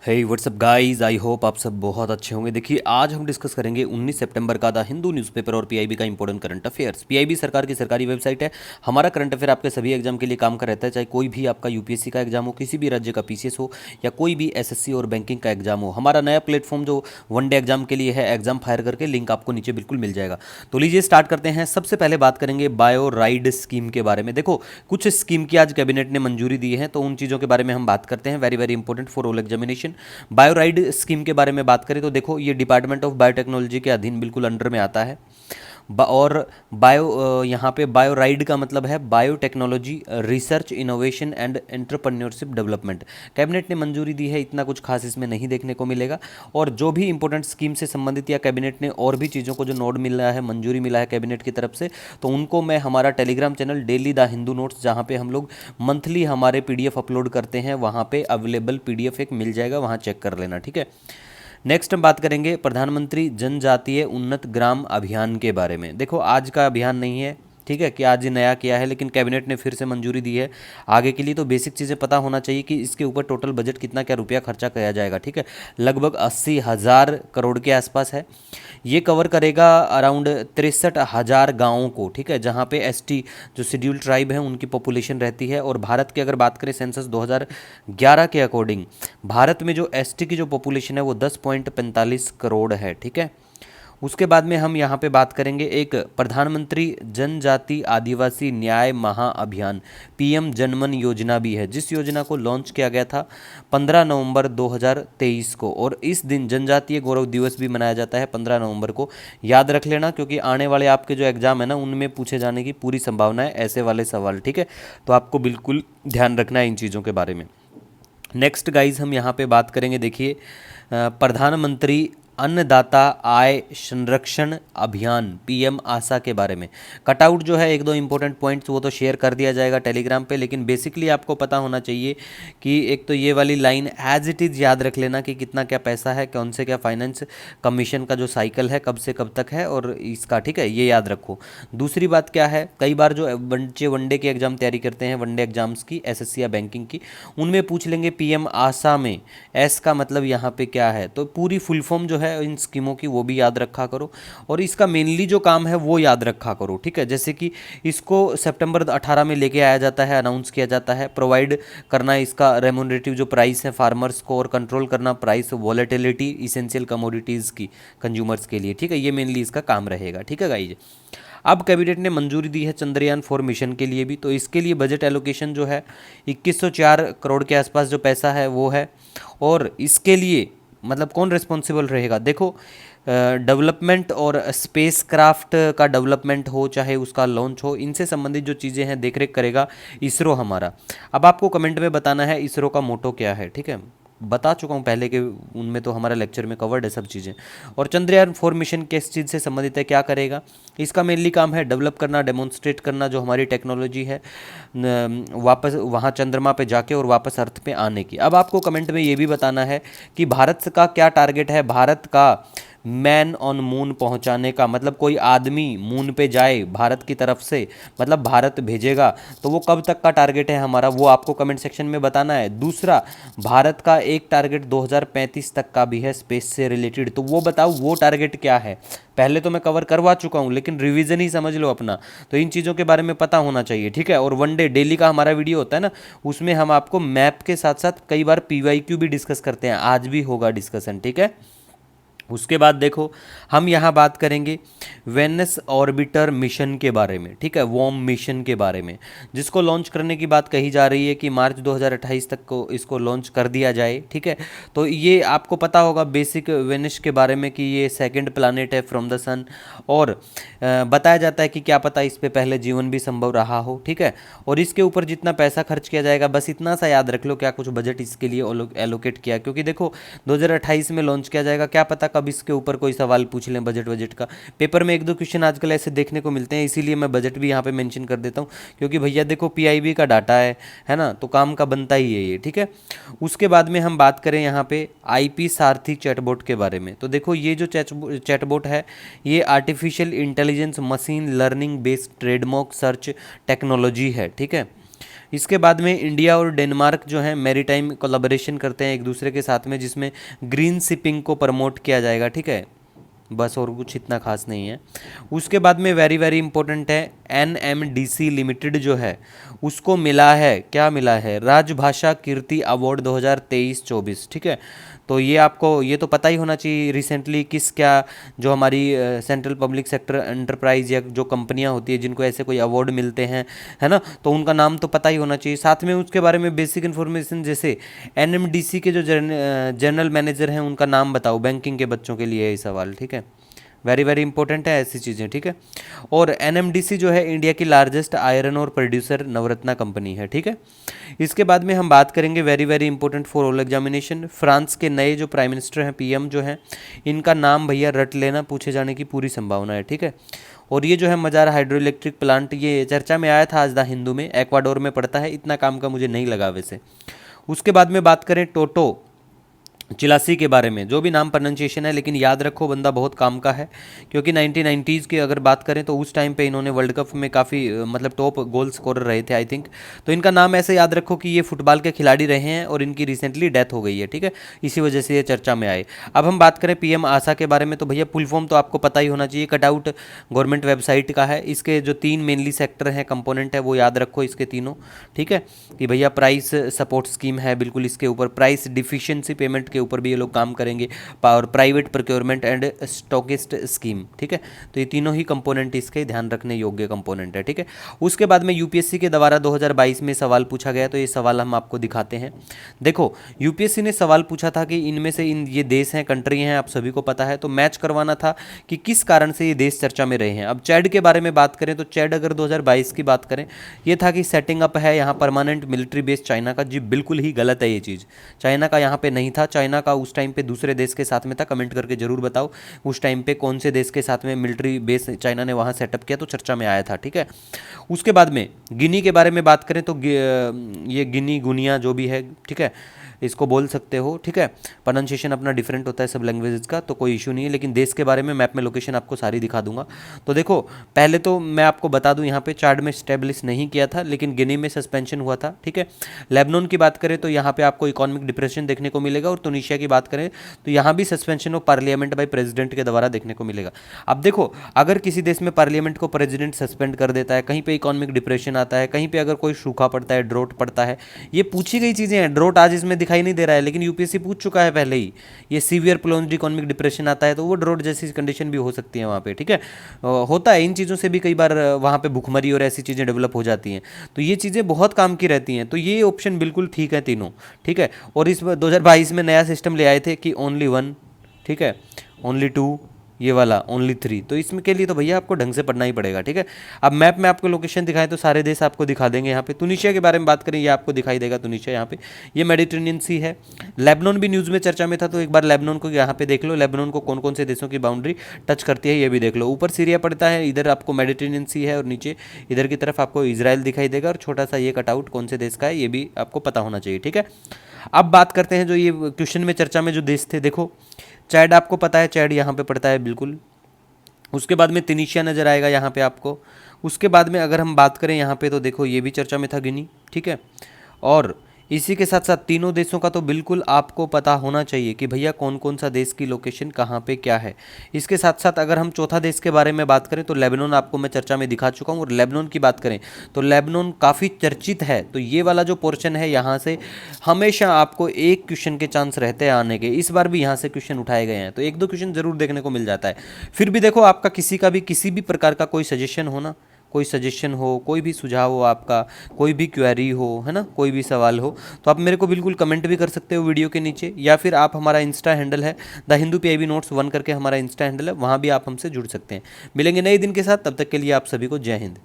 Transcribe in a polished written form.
Hey WhatsApp guys, I hope आप सब बहुत अच्छे होंगे। देखिए, आज हम डिस्कस करेंगे 19 सितंबर का द हिंदू न्यूज़पेपर और पीआईबी का इंपॉर्टेंट करंट अफेयर्स। पीआईबी सरकार की सरकारी वेबसाइट है। हमारा करंट अफेयर आपके सभी एग्जाम के लिए काम कर रहता है, चाहे कोई भी आपका यूपीएससी का एग्जाम हो, किसी भी राज्य का पीसीएस हो, या कोई भी एसएससी और बैंकिंग का एग्जाम हो। हमारा नया प्लेटफॉर्म जो वनडे एग्जाम के लिए है, एग्जाम फायर करके, लिंक आपको नीचे बिल्कुल मिल जाएगा। तो लीजिए स्टार्ट करते हैं। सबसे पहले बात करेंगे बायो राइड स्कीम के बारे में। देखो, कुछ स्कीम की आज कैबिनेट ने मंजूरी दी है, तो उन चीज़ों के बारे में हम बात करते हैं। Very very important for all examination. बायोराइड स्कीम के बारे में बात करें तो देखो, ये डिपार्टमेंट ऑफ बायोटेक्नोलॉजी के अधीन बिल्कुल अंडर में आता है। और यहाँ पे बायोराइड का मतलब है biotechnology research innovation and entrepreneurship development. Cabinet ने मंजूरी दी है, इतना कुछ खास इसमें नहीं देखने को मिलेगा। और जो भी इंपॉर्टेंट स्कीम से संबंधित या कैबिनेट ने और भी चीज़ों को जो नोट मिला है, मंजूरी मिला है कैबिनेट की तरफ से, तो उनको मैं हमारा Telegram channel daily the Hindu notes, जहाँ पे हम लोग मंथली हमारे पीडीएफ अपलोड करते हैं, वहाँ पे अवेलेबल पीडीएफ एक मिल जाएगा, वहाँ चेक कर लेना, ठीक है। नेक्स्ट हम बात करेंगे प्रधानमंत्री जनजातीय उन्नत ग्राम अभियान के बारे में। देखो, आज का अभियान नहीं है, ठीक है, कि आज ही नया किया है, लेकिन कैबिनेट ने फिर से मंजूरी दी है आगे के लिए। तो बेसिक चीज़ें पता होना चाहिए कि इसके ऊपर टोटल बजट कितना, क्या रुपया खर्चा किया जाएगा, ठीक है। लगभग 80,000 करोड़ के आसपास है। ये कवर करेगा अराउंड 63,000 गाँवों को, ठीक है, जहाँ पे एसटी जो शेड्यूल ट्राइब है उनकी पॉपुलेशन रहती है। और भारत की अगर बात करें सेंसस 2011 के अकॉर्डिंग, भारत में जो एसटी की जो पॉपुलेशन है वो 10.45 करोड़ है, ठीक है। उसके बाद में हम यहाँ पे बात करेंगे एक प्रधानमंत्री जनजाति आदिवासी न्याय महाअभियान, पीएम जनमन योजना भी है, जिस योजना को लॉन्च किया गया था 15 नवंबर 2023 को। और इस दिन जनजातीय गौरव दिवस भी मनाया जाता है 15 नवंबर को। याद रख लेना, क्योंकि आने वाले आपके जो एग्जाम है ना, उनमें पूछे जाने की पूरी संभावना है ऐसे वाले सवाल, ठीक है। तो आपको बिल्कुल ध्यान रखना है इन चीज़ों के बारे में। नेक्स्ट गाइज, हम यहाँ पे बात करेंगे, देखिए, प्रधानमंत्री अन्नदाता आय संरक्षण अभियान, पीएम आशा के बारे में। कटआउट जो है एक दो इंपॉर्टेंट पॉइंट्स वो तो शेयर कर दिया जाएगा टेलीग्राम पे, लेकिन बेसिकली आपको पता होना चाहिए कि एक तो ये वाली लाइन एज इट इज़ याद रख लेना कि कितना क्या पैसा है, कौन से क्या फाइनेंस कमीशन का जो साइकिल है कब से कब तक है, और इसका, ठीक है, ये याद रखो। दूसरी बात क्या है, कई बार जो बच्चे वनडे के एग्जाम तैयारी करते हैं, वनडे एग्जाम्स की, एसएससी या बैंकिंग की, उनमें पूछ लेंगे पीएम आशा में एस का मतलब यहाँ पे क्या है। तो पूरी फुल फॉर्म जो है इन स्कीमों की वो भी याद रखा करो, और इसका मेनली जो काम है वो याद रखा करो, ठीक है। जैसे कि इसको सितंबर 18 में लेके आया जाता है, अनाउंस किया जाता है, प्रोवाइड करना इसका रेमुनरेटिव जो प्राइस है फार्मर्स को, और कंट्रोल करना प्राइस वॉलेटिलिटी इसेंशियल कमोडिटीज़ की कंज्यूमर्स के लिए, ठीक है। ये मेनली इसका काम रहेगा, ठीक है गाइज। अब कैबिनेट ने मंजूरी दी है चंद्रयान 4 मिशन के लिए भी, तो इसके लिए बजट एलोकेशन जो है 2104 करोड़ के आसपास जो पैसा है वो है। और इसके लिए मतलब कौन रिस्पॉन्सिबल रहेगा, देखो, डेवलपमेंट और स्पेस क्राफ्ट का डेवलपमेंट हो, चाहे उसका लॉन्च हो, इनसे संबंधित जो चीज़ें हैं देख रेख करेगा इसरो हमारा। अब आपको कमेंट में बताना है इसरो का मोटो क्या है, ठीक है। बता चुका हूँ पहले के उनमें, तो हमारा लेक्चर में कवर्ड है सब चीज़ें। और चंद्रयान 4 मिशन किस चीज़ से संबंधित है, क्या करेगा, इसका मेनली काम है डेवलप करना, डेमोन्स्ट्रेट करना जो हमारी टेक्नोलॉजी है, वापस वहाँ चंद्रमा पे जाके और वापस अर्थ पे आने की। अब आपको कमेंट में ये भी बताना है कि भारत का क्या टारगेट है, भारत का मैन ऑन मून पहुंचाने का, मतलब कोई आदमी मून पे जाए भारत की तरफ से, मतलब भारत भेजेगा, तो वो कब तक का टारगेट है हमारा, वो आपको कमेंट सेक्शन में बताना है। दूसरा, भारत का एक टारगेट 2035 तक का भी है स्पेस से रिलेटेड, तो वो बताओ वो टारगेट क्या है। पहले तो मैं कवर करवा चुका हूँ, लेकिन रिवीजन ही समझ लो अपना, तो इन चीज़ों के बारे में पता होना चाहिए, ठीक है। और वनडे डेली का हमारा वीडियो होता है ना, उसमें हम आपको मैप के साथ साथ कई बार पीवाईक्यू भी डिस्कस करते हैं, आज भी होगा डिस्कशन, ठीक है। उसके बाद देखो, हम यहाँ बात करेंगे वेनस ऑर्बिटर मिशन के बारे में, ठीक है, वॉर्म मिशन के बारे में, जिसको लॉन्च करने की बात कही जा रही है कि मार्च 2028 तक को इसको लॉन्च कर दिया जाए, ठीक है। तो ये आपको पता होगा बेसिक वेनस के बारे में कि ये सेकंड प्लानेट है फ्रॉम द सन, और बताया जाता है कि क्या पता इस पे पहले जीवन भी संभव रहा हो, ठीक है। और इसके ऊपर जितना पैसा खर्च किया जाएगा, बस इतना सा याद रख लो, क्या कुछ बजट इसके लिए एलोकेट किया, क्योंकि देखो 2028 में लॉन्च किया जाएगा, क्या पता कब इसके ऊपर कोई सवाल पूछ लें बजट का। पेपर में एक दो क्वेश्चन आजकल ऐसे देखने को मिलते हैं, इसीलिए मैं बजट भी यहाँ पे मेंशन कर देता हूँ, क्योंकि भैया देखो पीआईबी का डाटा है ना, तो काम का बनता ही है ये, ठीक है। उसके बाद में हम बात करें यहाँ पे आईपी सारथी चैटबॉट के बारे में, तो देखो ये जो चैटबॉट है ये artificial intelligence machine learning based trademark search technology है, ठीक है। इसके बाद में इंडिया और डेनमार्क जो है मैरीटाइम कोलैबोरेशन करते हैं एक दूसरे के साथ में, जिसमें ग्रीन शिपिंग को प्रमोट किया जाएगा, ठीक है। बस और कुछ इतना खास नहीं है। उसके बाद में वेरी वेरी इंपॉर्टेंट है, NMDC लिमिटेड जो है उसको मिला है, क्या मिला है, राजभाषा कीर्ति अवार्ड 2023-24, ठीक है। तो ये आपको ये तो पता ही होना चाहिए रिसेंटली किस क्या जो हमारी सेंट्रल पब्लिक सेक्टर एंटरप्राइज या जो कंपनियां होती है जिनको ऐसे कोई अवार्ड मिलते हैं, है ना, तो उनका नाम तो पता ही होना चाहिए। साथ में उसके बारे में बेसिक इन्फॉर्मेशन, जैसे NMDC के जो जनरल मैनेजर हैं उनका नाम बताओ, बैंकिंग के बच्चों के लिए ये सवाल, ठीक है। वेरी वेरी इंपॉर्टेंट है ऐसी चीज़ें, ठीक है। और NMDC जो है इंडिया की लार्जेस्ट आयरन और प्रोड्यूसर नवरत्ना कंपनी है, ठीक है। इसके बाद में हम बात करेंगे very very important for all examination, France के नए जो प्राइम मिनिस्टर हैं, PM जो हैं, इनका नाम भैया रट लेना, पूछे जाने की पूरी संभावना है, ठीक है। और ये जो है मजारा हाइड्रो इलेक्ट्रिक प्लांट, ये चर्चा में आया था आज द हिंदू में, एक्वाडोर में पड़ता है, इतना काम का मुझे नहीं लगा वैसे। उसके बाद में बात करें टोटो चिलासी के बारे में, जो भी नाम प्रोनाउंसिएशन है, लेकिन याद रखो बंदा बहुत काम का है, क्योंकि 1990s की अगर बात करें तो उस टाइम पे इन्होंने वर्ल्ड कप में काफ़ी मतलब टॉप गोल स्कोरर रहे थे आई थिंक। तो इनका नाम ऐसे याद रखो कि ये फुटबॉल के खिलाड़ी रहे हैं और इनकी रिसेंटली डेथ हो गई है, ठीक है, इसी वजह से ये चर्चा में आए। अब हम बात करें PM आशा के बारे में, तो भैया फुल फॉर्म तो आपको पता ही होना चाहिए, कटआउट गवर्नमेंट वेबसाइट का है। इसके जो 3 मेनली सेक्टर हैं, कंपोनेंट है, वो याद रखो इसके तीनों, ठीक है, कि भैया प्राइस सपोर्ट स्कीम है बिल्कुल, इसके ऊपर प्राइस डिफिशिएंसी पेमेंट के ऊपर भी ये लोग काम करेंगे, और private procurement and stockist scheme, ठीक है। तो ये तीनों ही कंपोनेंट इसके ध्यान रखने योग्य कंपोनेंट है, ठीक है। उसके बाद में UPSC के द्वारा 2022 में सवाल पूछा गया, तो ये सवाल हम आपको दिखाते हैं। देखो UPSC ने सवाल पूछा था कि इनमें से इन ये देश हैं, कंट्री हैं, आप सभी को पता है, तो मैच करवाना था कि किस कारण से ये देश चर्चा में रहे हैं। अब चैड के बारे में बात करें तो चैड अगर 2022 की बात करें, ये था कि सेटिंग अप है यहाँ परमानेंट मिलिट्री बेस चाइना का। जी बिल्कुल ही गलत है ये चीज़, चाइना का यहाँ पे नहीं था, चाइना का उस टाइम पे दूसरे देश के साथ में था। कमेंट करके जरूर बताओ उस टाइम पे कौन से देश के साथ में मिलिट्री बेस चाइना ने वहाँ सेटअप किया, तो चर्चा में आया था, ठीक है। उसके बाद में गिनी के बारे में बात करें तो ये गिनी गुनिया जो भी है, ठीक है, इसको बोल सकते हो, ठीक है। प्रोनाउंसिएशन अपना डिफरेंट होता है सब लैंग्वेजेस का, तो कोई इशू नहीं है, लेकिन देश के बारे में मैप में लोकेशन आपको सारी दिखा दूंगा। तो देखो पहले तो मैं आपको बता दूं, यहाँ पे चार्ट में स्टेब्लिश नहीं किया था, लेकिन गिनी में सस्पेंशन हुआ था, ठीक है। लेबनान की बात करें तो यहाँ पे आपको इकोनॉमिक डिप्रेशन देखने को मिलेगा, और तुनिशिया की बात करें तो यहाँ भी suspension of parliament by president के द्वारा देखने को मिलेगा। अब देखो अगर किसी देश में पार्लियामेंट को प्रेसिडेंट सस्पेंड कर देता है, कहीं पे इकोनॉमिक डिप्रेशन आता है, कहीं पे अगर कोई सूखा पड़ता है, ड्रोट पड़ता है, ये पूछी गई चीज़ें हैं। ड्रोट आज इसमें दिखाई नहीं दे रहा है, लेकिन UPSC पूछ चुका है पहले ही। ये सीवियर प्रोलॉन्ज्ड इकोनॉमिक डिप्रेशन आता है तो वो ड्रोट जैसी कंडीशन भी हो सकती है वहाँ पे, ठीक है। होता है, इन चीज़ों से भी कई बार वहाँ पे भुखमरी और ऐसी चीज़ें डेवलप हो जाती हैं, तो ये चीज़ें बहुत काम की रहती हैं। तो ये ऑप्शन बिल्कुल ठीक है तीनों, ठीक है। और इस 2022 में नया सिस्टम ले आए थे कि ओनली 1, ठीक है, ओनली 2, ये वाला ओनली 3, तो इसमें के लिए तो भैया आपको ढंग से पढ़ना ही पड़ेगा, ठीक है। अब मैप में आपको लोकेशन दिखाएं तो सारे देश आपको दिखा देंगे। यहाँ पे तुनिशिया के बारे में बात करें, ये आपको दिखाई देगा तुनिशिया, यहाँ पे ये मेडिटेरेनियन सी है। लेबनान भी न्यूज़ में चर्चा में था, तो एक बार लेबनान को यहाँ पे देख लो, लेबनान को कौन कौन से देशों की बाउंड्री टच करती है ये भी देख लो। ऊपर सीरिया पड़ता है, इधर आपको मेडिटेरेनियन सी है, और नीचे इधर की तरफ आपको इजराइल दिखाई देगा, और छोटा सा ये कटआउट कौन से देश का है ये भी आपको पता होना चाहिए, ठीक है। अब बात करते हैं जो ये क्वेश्चन में चर्चा में जो देश थे, देखो चैड आपको पता है, चैड यहाँ पे पड़ता है बिल्कुल। उसके बाद में तुनिशिया नज़र आएगा यहाँ पे आपको। उसके बाद में अगर हम बात करें यहाँ पे तो देखो ये भी चर्चा में था, गिनी, ठीक है। और इसी के साथ साथ तीनों देशों का तो बिल्कुल आपको पता होना चाहिए कि भैया कौन कौन सा देश की लोकेशन कहाँ पे क्या है। इसके साथ साथ अगर हम चौथा देश के बारे में बात करें तो लेबनान आपको मैं चर्चा में दिखा चुका हूँ, और लेबनान की बात करें तो लेबनान काफ़ी चर्चित है। तो ये वाला जो पोर्शन है, यहाँ से हमेशा आपको एक क्वेश्चन के चांस रहते हैं आने के, इस बार भी यहाँ से क्वेश्चन उठाए गए हैं, तो 1-2 क्वेश्चन जरूर देखने को मिल जाता है। फिर भी देखो आपका किसी भी प्रकार का कोई सजेशन हो ना, कोई सजेशन हो, कोई भी सुझाव हो आपका, कोई भी क्वेरी हो, है ना, कोई भी सवाल हो, तो आप मेरे को बिल्कुल कमेंट भी कर सकते हो वीडियो के नीचे, या फिर आप हमारा इंस्टा हैंडल है द हिंदू PIB नोट्स 1 करके हमारा इंस्टा हैंडल है, वहाँ भी आप हमसे जुड़ सकते हैं। मिलेंगे नए दिन के साथ, तब तक के लिए आप सभी को जय हिंद।